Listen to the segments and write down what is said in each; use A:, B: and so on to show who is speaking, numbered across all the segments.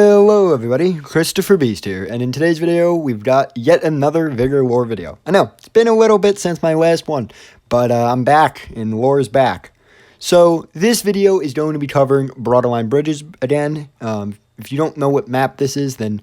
A: Hello everybody, Christopher Beast here, and in today's video, we've got yet another Vigor lore video. I know, it's been a little bit since my last one, but I'm back, and lore is back. So, this video is going to be covering Broadlen bridges again. If you don't know what map this is, then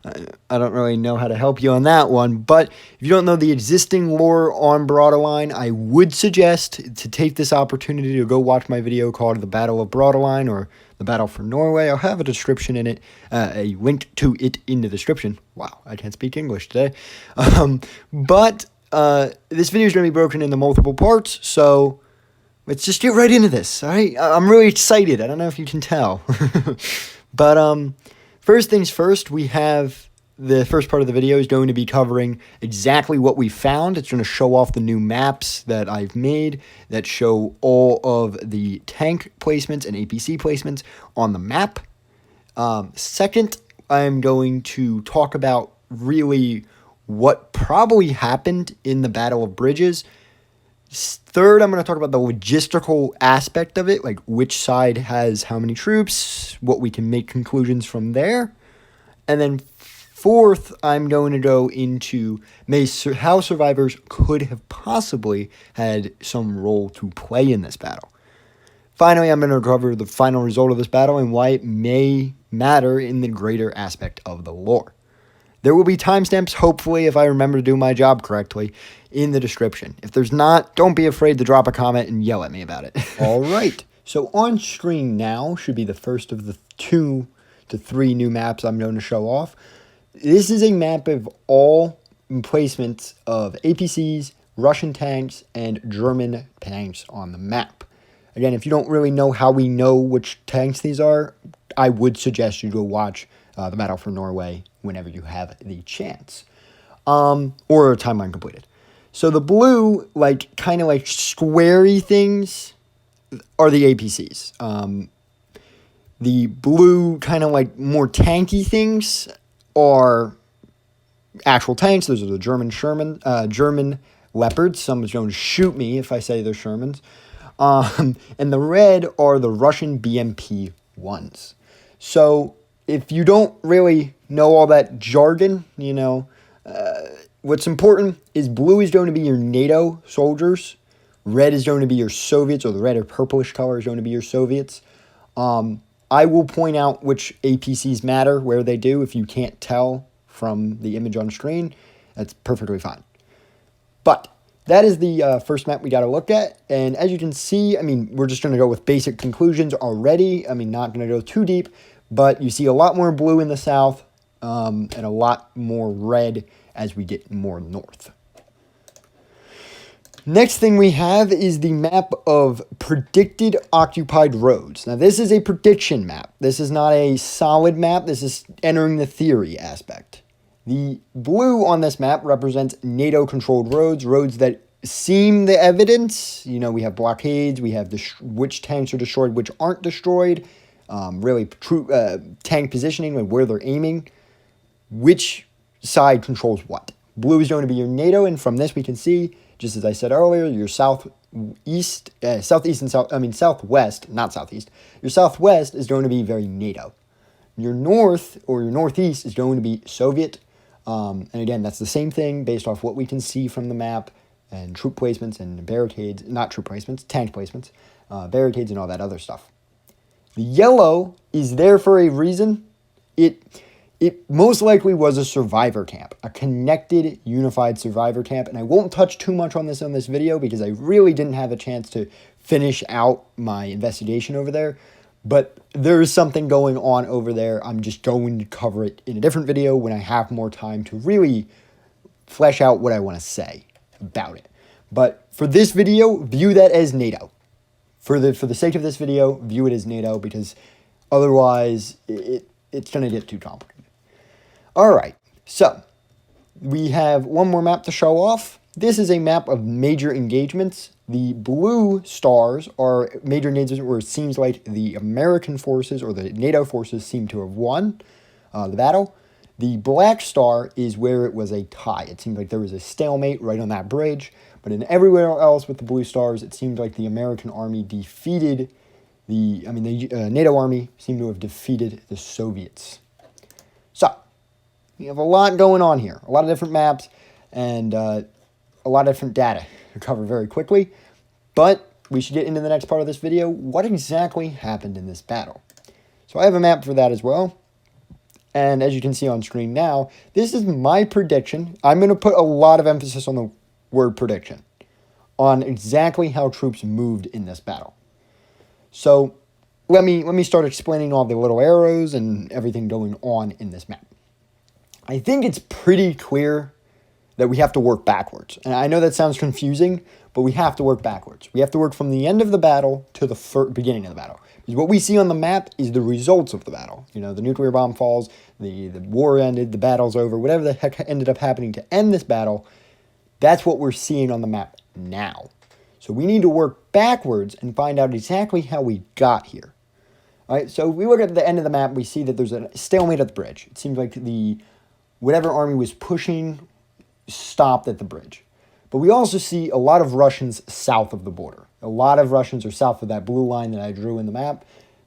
A: I don't really know how to help you on that one, but if you don't know the existing lore on Broadlen, I would suggest to take this opportunity to go watch my video called The Battle of Broadlen, or The Battle for Norway. I'll have a description in it, a link to it in the description. Wow, I can't speak English today. But this video is going to be broken into multiple parts, so let's just get right into this, all right? I'm really excited. I don't know if you can tell. But first things first, we have the first part of the video is going to be covering exactly what we found. It's going to show off the new maps that I've made that show all of the tank placements and APC placements on the map. Second, I'm going to talk about really what probably happened in the Battle of Bridges. Third, I'm going to talk about the logistical aspect of it, like which side has how many troops, what we can make conclusions from there. And then fourth, I'm going to go into how survivors could have possibly had some role to play in this battle. Finally, I'm going to cover the final result of this battle and why it may matter in the greater aspect of the lore. There will be timestamps, hopefully, if I remember to do my job correctly, in the description. If there's not, don't be afraid to drop a comment and yell at me about it. All right, so on screen now should be the first of the 2 to 3 new maps I'm going to show off. This is a map of all placements of APCs, Russian tanks, and German tanks on the map. Again, if you don't really know how we know which tanks these are, I would suggest you go watch The Battle for Norway whenever you have the chance. Or a timeline completed. So the blue, kind of like squarey things are the APCs. The blue, kind of like more tanky things are actual tanks. Those are the German Leopards. Someone's going to shoot me if I say they're Shermans. And the red are the Russian BMP ones. So if you don't really know all that jargon, what's important is blue is going to be your NATO soldiers. Red is going to be your Soviets, or the red or purplish color is going to be your Soviets. I will point out which APCs matter, where they do. If you can't tell from the image on screen, that's perfectly fine. But that is the first map we got to look at. And as you can see, we're just going to go with basic conclusions already. Not going to go too deep, but you see a lot more blue in the south and a lot more red as we get more north. Next thing we have is the map of predicted occupied roads. Now, this is a prediction map. This is not a solid map. This is entering the theory aspect. The blue on this map represents NATO-controlled roads that seem the evidence. We have blockades. We have which tanks are destroyed, which aren't destroyed. Really true tank positioning, like where they're aiming. Which side controls what? Blue is going to be your NATO, and from this we can see, just as I said earlier, your southwest, not southeast. Your southwest is going to be very NATO. Your north or your northeast is going to be Soviet. And again, that's the same thing based off what we can see from the map and troop placements and barricades, not troop placements, tank placements, barricades and all that other stuff. The yellow is there for a reason. It most likely was a survivor camp, a connected, unified survivor camp. And I won't touch too much on this video because I really didn't have a chance to finish out my investigation over there. But there is something going on over there. I'm just going to cover it in a different video when I have more time to really flesh out what I want to say about it. But for this video, view that as NATO. For the sake of this video, view it as NATO, because otherwise it's going to get too complicated. All right, so we have one more map to show off. This is a map of major engagements. The blue stars are major engagements where it seems like the American forces or the NATO forces seem to have won the battle. The black star is where it was a tie. It seemed like there was a stalemate right on that bridge. But in everywhere else with the blue stars, it seemed like the American army defeated the NATO army seemed to have defeated the Soviets We have a lot going on here, a lot of different maps, and a lot of different data to cover very quickly. But we should get into the next part of this video. What exactly happened in this battle? So I have a map for that as well. And as you can see on screen now, this is my prediction. I'm going to put a lot of emphasis on the word prediction, on exactly how troops moved in this battle. So let me start explaining all the little arrows and everything going on in this map. I think it's pretty clear that we have to work backwards. And I know that sounds confusing, but we have to work backwards. We have to work from the end of the battle to the beginning of the battle. Because what we see on the map is the results of the battle. You know, the nuclear bomb falls, the war ended, the battle's over, whatever the heck ended up happening to end this battle, that's what we're seeing on the map now. So we need to work backwards and find out exactly how we got here. All right, so if we look at the end of the map, we see that there's a stalemate at the bridge. It seems like whatever army was pushing stopped at the bridge. But we also see a lot of Russians south of the border. A lot of Russians are south of that blue line that I drew in the map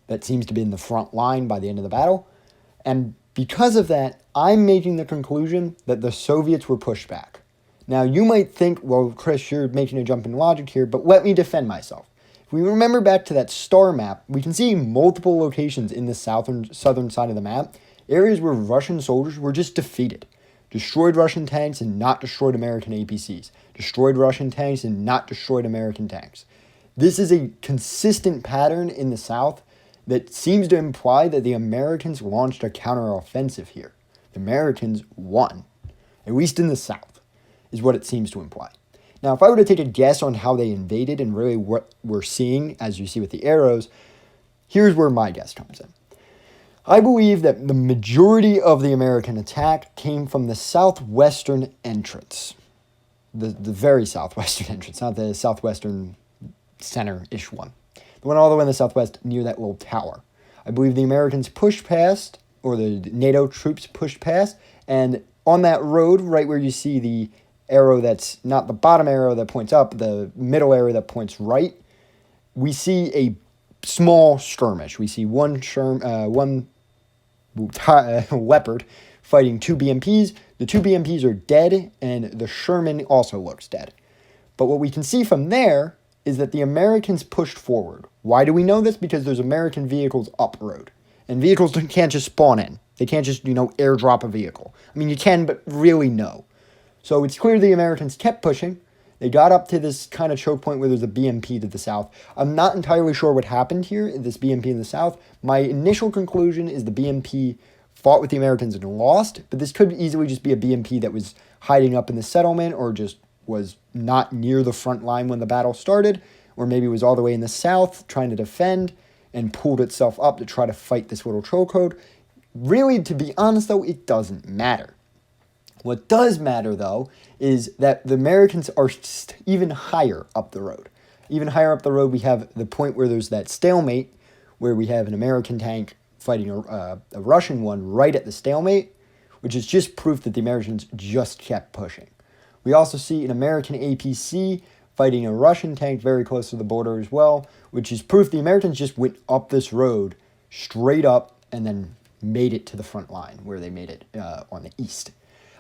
A: that seems to be in the front line by the end of the battle. And because of that, I'm making the conclusion that the Soviets were pushed back. Now, you might think, well, Chris, you're making a jump in logic here, but let me defend myself. If we remember back to that star map, we can see multiple locations in the southern side of the map, areas where Russian soldiers were just defeated. Destroyed Russian tanks and not destroyed American APCs. Destroyed Russian tanks and not destroyed American tanks. This is a consistent pattern in the South that seems to imply that the Americans launched a counteroffensive here. The Americans won, at least in the South, is what it seems to imply. Now, if I were to take a guess on how they invaded and really what we're seeing, as you see with the arrows, here's where my guess comes in. I believe that the majority of the American attack came from the southwestern entrance. The very southwestern entrance, not the southwestern center-ish one. The one all the way in the southwest near that little tower. I believe the Americans pushed past, or the NATO troops pushed past, and on that road, right where you see the arrow that's not the bottom arrow that points up, the middle arrow that points right, we see a small skirmish. We see one leopard fighting two BMPs. The two BMPs are dead, and the Sherman also looks dead. But what we can see from there is that the Americans pushed forward. Why do we know this? Because there's American vehicles up road. And vehicles can't just spawn in. They can't just, airdrop a vehicle. I mean, you can, but really no. So it's clear the Americans kept pushing. They got up to this kind of choke point where there's a BMP to the south. I'm not entirely sure what happened here, this BMP in the south. My initial conclusion is the BMP fought with the Americans and lost, but this could easily just be a BMP that was hiding up in the settlement or just was not near the front line when the battle started, or maybe it was all the way in the south trying to defend and pulled itself up to try to fight this little chokehold. Really, to be honest, though, it doesn't matter. What does matter, though, is that the Americans are even higher up the road. Even higher up the road, we have the point where there's that stalemate, where we have an American tank fighting a Russian one right at the stalemate, which is just proof that the Americans just kept pushing. We also see an American APC fighting a Russian tank very close to the border as well, which is proof the Americans just went up this road straight up and then made it to the front line where they made it on the east.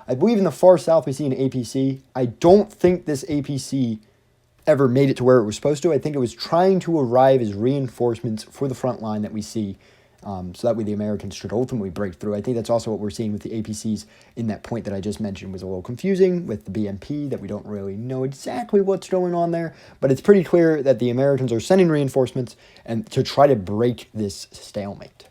A: I believe in the far south we see an APC. I don't think this APC ever made it to where it was supposed to. I think it was trying to arrive as reinforcements for the front line that we see, so that way the Americans should ultimately break through. I think that's also what we're seeing with the APCs in that point that I just mentioned was a little confusing with the BMP, that we don't really know exactly what's going on there, but it's pretty clear that the Americans are sending reinforcements and to try to break this stalemate.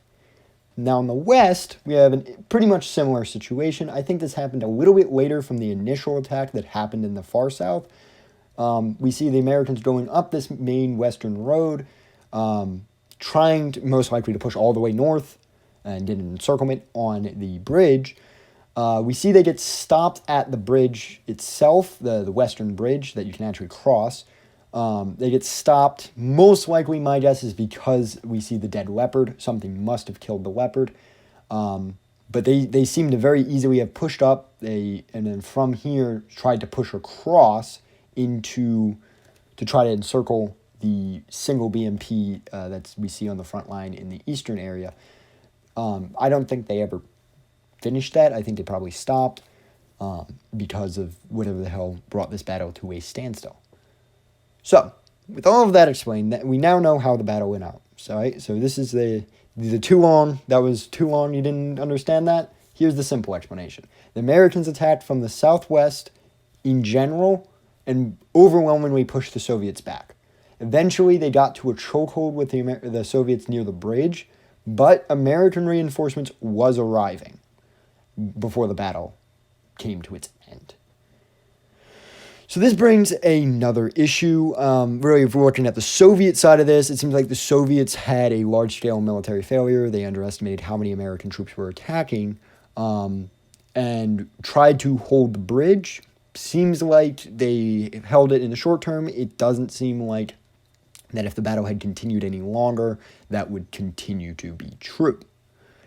A: Now in the west, we have a pretty much similar situation. I think this happened a little bit later from the initial attack that happened in the far south. We see the Americans going up this main western road, trying to, most likely to push all the way north and get an encirclement on the bridge. We see they get stopped at the bridge itself, the western bridge that you can actually cross. They get stopped. Most likely, my guess is because we see the dead leopard. Something must have killed the leopard. But they seem to very easily have pushed up. And then from here tried to push across to try to encircle the single BMP that we see on the front line in the eastern area. I don't think they ever finished that. I think they probably stopped because of whatever the hell brought this battle to a standstill. So, with all of that explained, we now know how the battle went out. So this is the too long. That was too long. You didn't understand that? Here's the simple explanation. The Americans attacked from the southwest in general and overwhelmingly pushed the Soviets back. Eventually, they got to a chokehold with the Soviets near the bridge, but American reinforcements was arriving before the battle came to its end. So this brings another issue. Really, if we're looking at the Soviet side of this, it seems like the Soviets had a large-scale military failure. They underestimated how many American troops were attacking and tried to hold the bridge. Seems like they held it in the short term. It doesn't seem like that if the battle had continued any longer, that would continue to be true.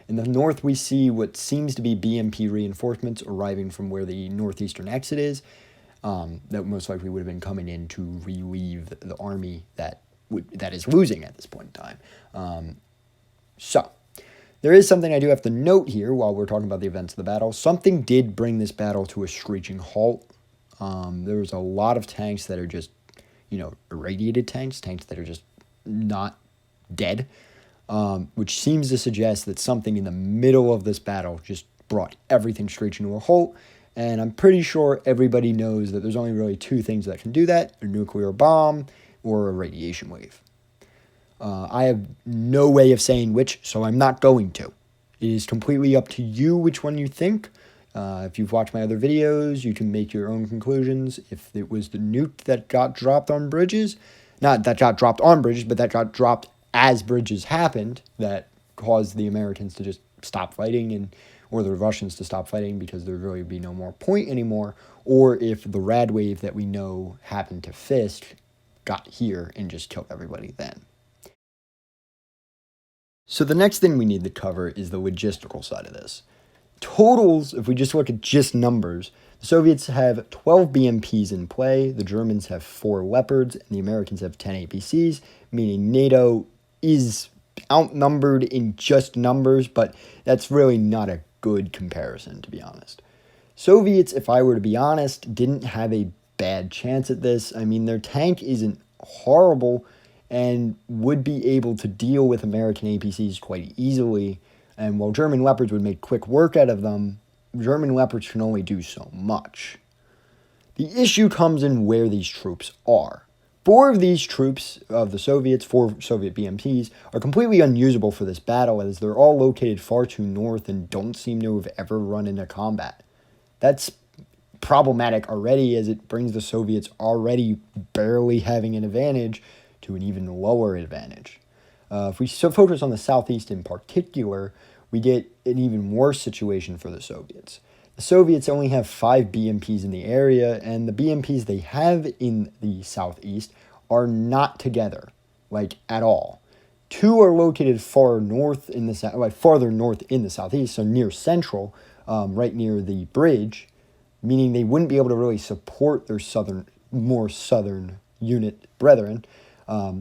A: In the north, we see what seems to be BMP reinforcements arriving from where the northeastern exit is. That most likely would have been coming in to relieve the army that is losing at this point in time. So, there is something I do have to note here while we're talking about the events of the battle. Something did bring this battle to a screeching halt. There was a lot of tanks that are just, irradiated tanks that are just not dead, which seems to suggest that something in the middle of this battle just brought everything screeching to a halt. And I'm pretty sure everybody knows that there's only really two things that can do that: a nuclear bomb or a radiation wave. I have no way of saying which, so I'm not going to. It is completely up to you which one you think. If you've watched my other videos, you can make your own conclusions. If it was the nuke that got dropped on bridges, not that got dropped on bridges, but that got dropped as bridges happened, that caused the Americans to just stop fighting or the Russians to stop fighting because there really would be no more point anymore, or if the rad wave that we know happened to Fisk got here and just killed everybody then. So the next thing we need to cover is the logistical side of this. Totals, if we just look at just numbers, the Soviets have 12 BMPs in play, the Germans have 4 Leopards, and the Americans have 10 APCs, meaning NATO is outnumbered in just numbers, but that's really not a good comparison, to be honest. Soviets, if I were to be honest, didn't have a bad chance at this. I mean, their tank isn't horrible and would be able to deal with American APCs quite easily. And while German Leopards would make quick work out of them, German Leopards can only do so much. The issue comes in where these troops are. 4 of these troops of the Soviets, 4 Soviet BMPs, are completely unusable for this battle as they're all located far too north and don't seem to have ever run into combat. That's problematic already, as it brings the Soviets already barely having an advantage to an even lower advantage. If we focus on the southeast in particular, we get an even worse situation for the Soviets. The Soviets only have 5 BMPs in the area, and the BMPs they have in the southeast are not together, at all. 2 are located farther north in the southeast, so near central, right near the bridge, meaning they wouldn't be able to really support their more southern unit brethren.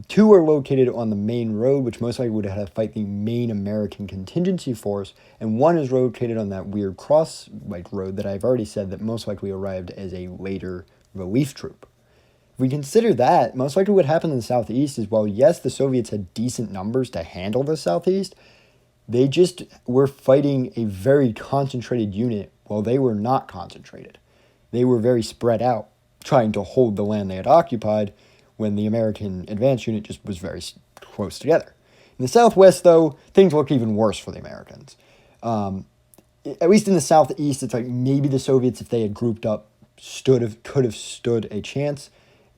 A: 2 are located on the main road, which most likely would have to fight the main American contingency force, and 1 is located on that weird cross road that I've already said that most likely arrived as a later relief troop. If we consider that, most likely what happened in the southeast is, while yes, the Soviets had decent numbers to handle the southeast, they just were fighting a very concentrated unit while they were not concentrated. They were very spread out, trying to hold the land they had occupied, when the American advance unit just was very close together. In the southwest, though, things look even worse for the Americans. At least in the southeast, it's like maybe the Soviets, if they had grouped up, could have stood a chance.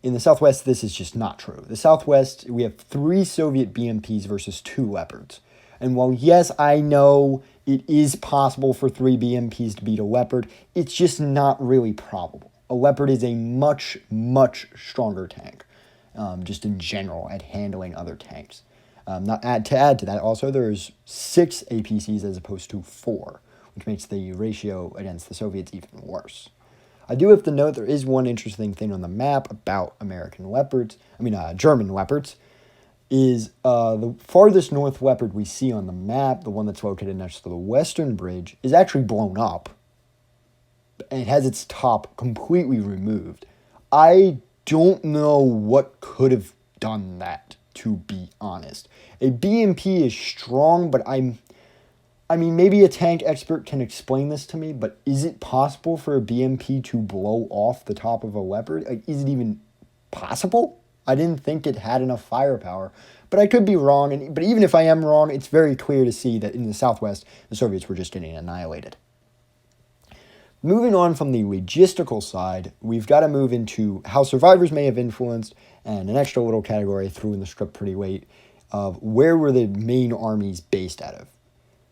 A: In the southwest, this is just not true. The southwest, we have 3 Soviet BMPs versus 2 Leopards. And while, yes, I know it is possible for 3 BMPs to beat a Leopard, it's just not really probable. A Leopard is a much, much stronger tank. Just in general, at handling other tanks. To add to that, also, there's 6 APCs as opposed to 4, which makes the ratio against the Soviets even worse. I do have to note there is one interesting thing on the map about German Leopards. is the farthest north leopard we see on the map, the one that's located next to the western bridge, is actually blown up. And it has its top completely removed. I don't know what could have done that, to be honest. A BMP is strong, but I mean, maybe a tank expert can explain this to me, but is it possible for a BMP to blow off the top of a Leopard? Like, is it even possible? I didn't think it had enough firepower, but I could be wrong. But even if I am wrong, it's very clear to see that in the Southwest, the Soviets were just getting annihilated. Moving on from the logistical side, we've got to move into how survivors may have influenced, and an extra little category I threw in the script pretty late, of where were the main armies based out of.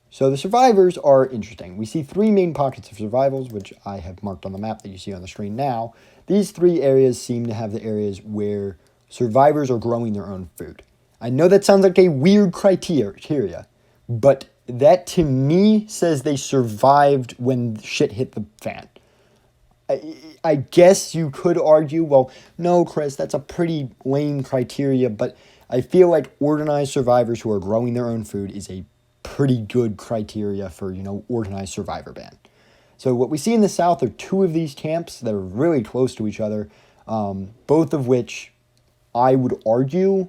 A: So the survivors are interesting. We see three main pockets of survivals, which I have marked on the map that you see on the screen now. These three areas seem to have the areas where survivors are growing their own food. I know that sounds like a weird criteria, but that to me says they survived when shit hit the fan. I guess you could argue, well, no, Chris, that's a pretty lame criteria, but I feel like organized survivors who are growing their own food is a pretty good criteria for, organized survivor ban. So what we see in the South are two of these camps that are really close to each other, both of which I would argue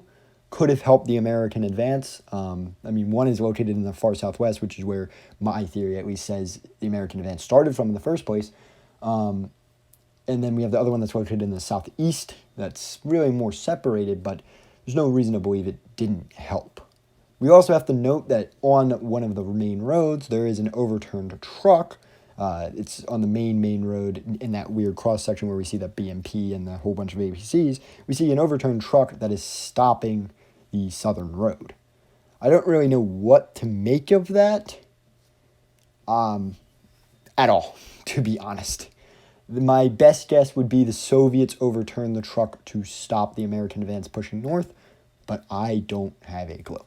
A: could have helped the American advance. One is located in the far Southwest, which is where my theory at least says the American advance started from in the first place. And then we have the other one that's located in the Southeast that's really more separated, but there's no reason to believe it didn't help. We also have to note that on one of the main roads, there is an overturned truck. It's on the main road in that weird cross section where we see that BMP and the whole bunch of APCs. We see an overturned truck that is stopping the southern road. I don't really know what to make of that at all, to be honest. My best guess would be the Soviets overturned the truck to stop the American advance pushing north, but I don't have a clue.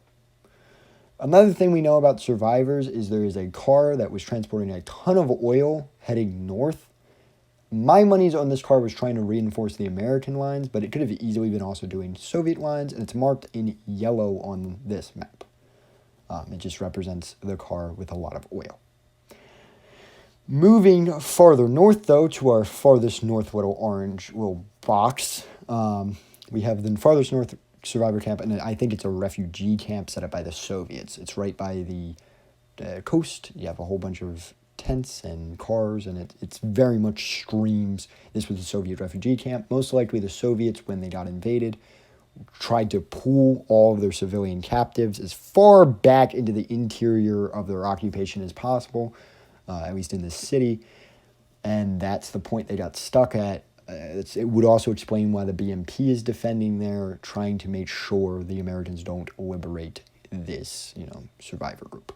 A: Another thing we know about survivors is there is a car that was transporting a ton of oil heading north. My money's on this car was trying to reinforce the American lines, but it could have easily been also doing Soviet lines, and it's marked in yellow on this map. It just represents the car with a lot of oil. Moving farther north, though, to our farthest north little orange little box, we have the farthest north survivor camp, and I think it's a refugee camp set up by the Soviets. It's right by the coast. You have a whole bunch of tents and cars, and it's very much screams this was a Soviet refugee camp. Most likely the Soviets, when they got invaded, tried to pull all of their civilian captives as far back into the interior of their occupation as possible, at least in this city, and that's the point they got stuck at. It would also explain why the BMP is defending there, trying to make sure the Americans don't liberate this, survivor group.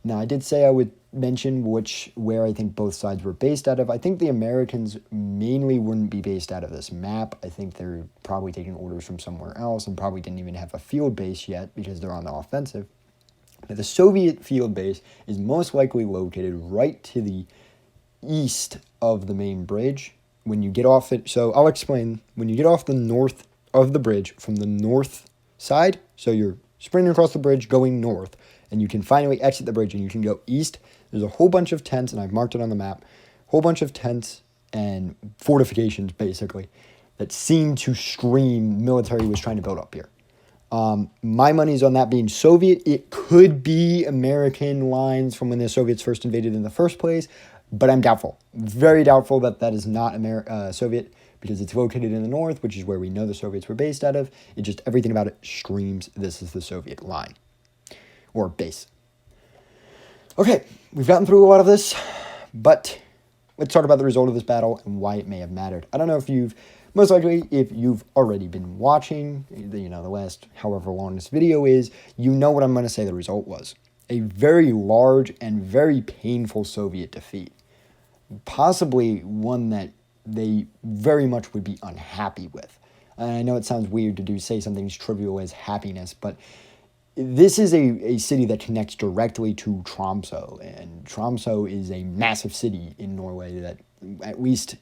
A: Now, I did say I would mention where I think both sides were based out of. I think the Americans mainly wouldn't be based out of this map. I think they're probably taking orders from somewhere else and probably didn't even have a field base yet because they're on the offensive. Now, the Soviet field base is most likely located right to the east of the main bridge. When you get off it, so I'll explain. When you get off the north of the bridge from the north side, so you're sprinting across the bridge going north, and you can finally exit the bridge and you can go east, there's a whole bunch of tents, and I've marked it on the map, whole bunch of tents and fortifications, basically, that seem to scream military was trying to build up here. My money's on that being Soviet. It could be American lines from when the Soviets first invaded in the first place, but I'm doubtful, very doubtful that is not Soviet, because it's located in the north, which is where we know the Soviets were based out of. It just, everything about it screams this is the Soviet line or base. Okay, we've gotten through a lot of this, but let's talk about the result of this battle and why it may have mattered. I don't know if most likely, if you've already been watching, the last however long this video is, you know what I'm going to say the result was. A very large and very painful Soviet defeat. Possibly one that they very much would be unhappy with. And I know it sounds weird to say something as trivial as happiness, but this is a city that connects directly to Tromsø, and Tromsø is a massive city in Norway that, at least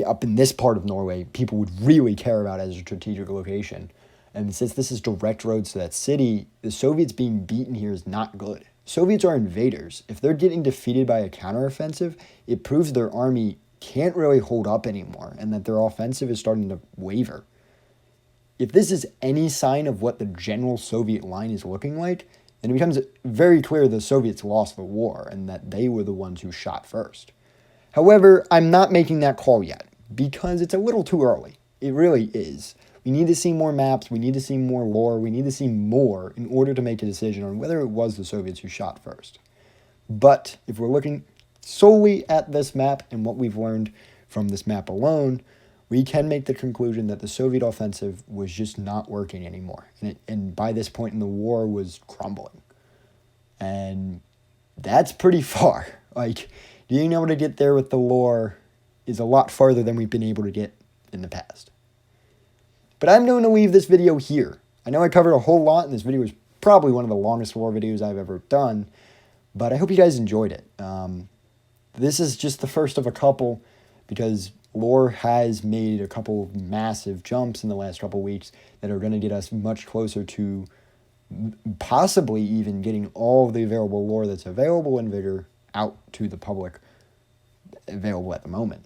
A: up in this part of Norway, people would really care about as a strategic location. And since this is direct roads to that city, the Soviets being beaten here is not good. Soviets are invaders. If they're getting defeated by a counteroffensive, it proves their army can't really hold up anymore and that their offensive is starting to waver. If this is any sign of what the general Soviet line is looking like, then it becomes very clear the Soviets lost the war and that they were the ones who shot first. However, I'm not making that call yet because it's a little too early. It really is. We need to see more maps, we need to see more lore, we need to see more in order to make a decision on whether it was the Soviets who shot first. But if we're looking solely at this map and what we've learned from this map alone, we can make the conclusion that the Soviet offensive was just not working anymore. And by this point in the war was crumbling. And that's pretty far. Like, being able to get there with the lore is a lot farther than we've been able to get in the past. But I'm going to leave this video here. I know I covered a whole lot, and this video is probably one of the longest lore videos I've ever done, but I hope you guys enjoyed it. This is just the first of a couple, because lore has made a couple massive jumps in the last couple weeks that are going to get us much closer to possibly even getting all of the available lore that's available in Vigor out to the public available at the moment.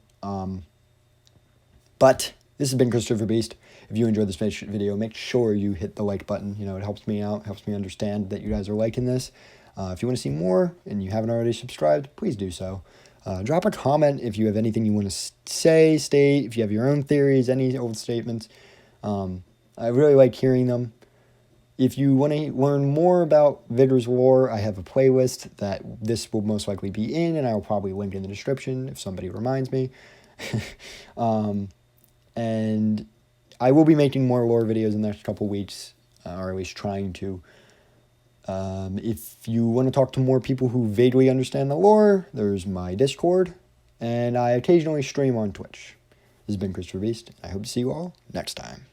A: But this has been Christopher Beast. If you enjoyed this video, make sure you hit the like button. You know, it helps me out, helps me understand that you guys are liking this. If you want to see more and you haven't already subscribed, please do so. Drop a comment if you have anything you want to say, state, if you have your own theories, any old statements. I really like hearing them. If you want to learn more about Vigor's lore, I have a playlist that this will most likely be in, and I will probably link in the description if somebody reminds me. And I will be making more lore videos in the next couple weeks, or at least trying to. If you want to talk to more people who vaguely understand the lore, there's my Discord, and I occasionally stream on Twitch. This has been Christopher Beast. I hope to see you all next time.